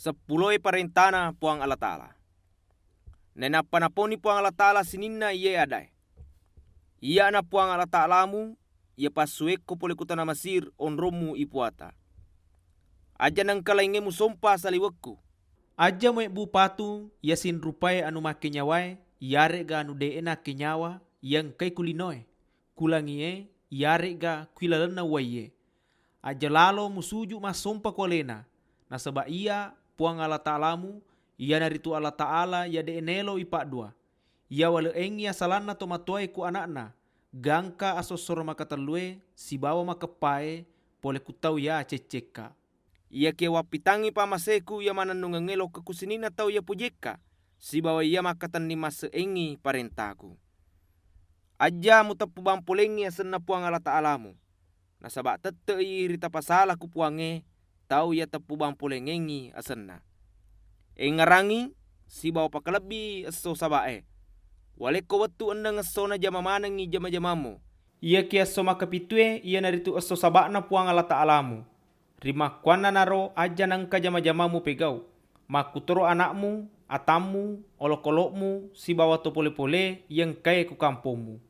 Sepuluh perintana puang Allah Ta'ala. Nena panaponi puang Allah Ta'ala sininna iye adai. Iya na puang Allah Ta'alamu, ia pasuek ko pole kutana Masir onromu ipuata. Aja nang kalaingemu sompa saliwekku. Aja mo bupatu yasin rupai anu make nyawai, yare ga anu deena kenyawa yang kay kulinoy. Kulangie yare ga kuilalena waye. Aja lalo musuju masompa kolena. Nasaba iya puang Allah Ta'alamu, iya naritu Allah Ta'ala ya deenelo ipak dua. Ia wale engi asalana tomatoy ku anakna, gangka asosor makatalue, si bawa makapae, pole kutau ya ceceka. Ia ke wapitangi pamaseku ia mananungangelo kekusinina tau ia pujeka, si bawa ia makatan ni maseengi parentaku. Aja mutapu bampulengi asenna puang Allah Ta'alamu. Nasaba tete irita pasala ku puange, tau ia tepu bampulengengi asenna. Engarangi, si bawa pakalebi aso sabae. Waleko watu endang asona jama manangi jama jamamu. Ia kia soma kapitue ia naritu aso sabakna puang Allah Ta'alamu. Rima kuana naro aja nangka jama jamamu pegau. Makutoro anakmu, atamu, olokolokmu, si bawa to pole-pole yang kaya ku kampomu.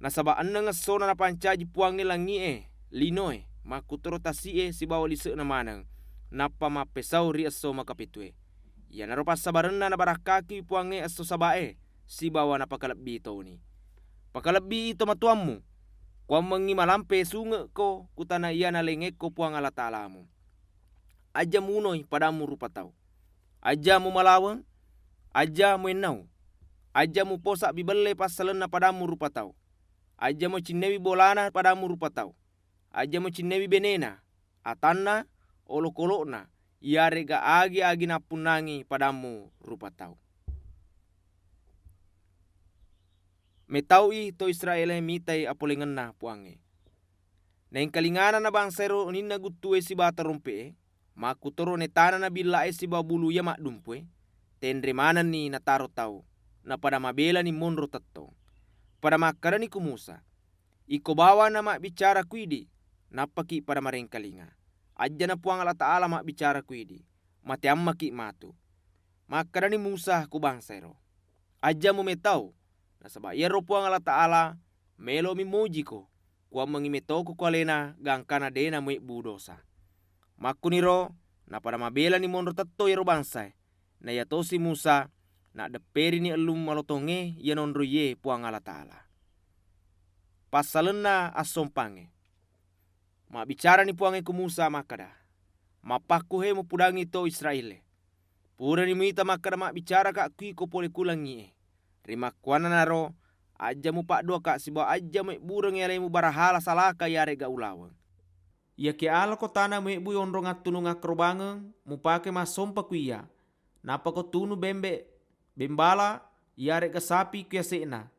Nasaba endang asona na pancaji puange langie, linoe, makutoro tasie si bawa lise na manang. Napa mapesau ri aso makapitue. Ia naro pasabarenna na barakaki puange aso sabae. Si bawa na pakalebi ito ni. Pakalebi ito matuammu. Kuang mengi malampe sunge ko kutana iya na lengek ko puang Allah Ta'alamu. Aja munoy padamu rupa tau. Aja mu malawang. Aja mu enau. Aja mu posak bibele pasalena padamu rupa tau. Aja mu cinewi bolana padamu rupa tau. Aja mu cinewi benena. Atanna olokolokna. Iare ga agi-agi napunangi padamu rupa tau. Metaui to Israel mitai apolengenna puange. Neng kalingana na bangsero nina gutue si bata rompe, makutoro netana na bilae si babulu ya mak dumpue, tendre mana ni nataro tau, na pada mabela ni monro tetto. Pada makara ni kumusa, iko bawa na mak bicara kuidi, napaki pada mareng kalinga. Aja na puang Allah Ta'ala mak bicara kuidi, mate amma ki matu. Makara ni Musa ku bangsero. Aja mu metau, nasaba ia ropuang Allah Ta'ala melo mimuji ko kuang mengimetoko ko alena gangkana dena mue budosa. Makuniro na pada mabela ni monro tetto ya robangsai na ya tosi Musa na deperi ni elum malotonge ya nonro ye puang Allah Ta'ala. Pasalena asompange. Ma bicara ni puange ku Musa makada. Mapaku he mu pudangi to Israel. Pura ni muita makada mak bicara kak kui ko pole kulangi. Rima kuana naro aja mu pak dua kak sibawa aja mu bureng yale mu barahala salaka yare ga ulawang. Ia ke ala ko tana mo ibu yonro ngatunu ngakrobangen, mu pake masompa kuia. Napa ko tunu bembala, yare ga sapi kuia seena.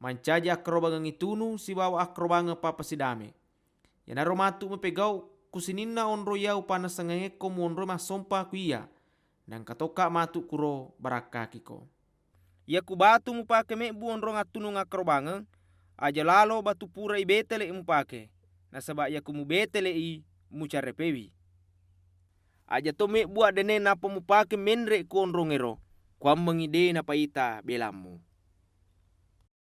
Mancaji akrobangen itunu si bawa akrobangen papa sidame. Ya naro matu mo pegau kusinina onro yau panas sangengeko mu onro masompa kuia. Nang katoka matu kuro barakaki ko. Ya ku batu mu pake me buon rong atunu ngakrobangen, aja lalo batu pura i betele mu pake. Nasaba ya ku mu betele i mu carepewi. Aja to me buat dene napa mu pake menre ku onrongero, kuam mengide na paita belamu.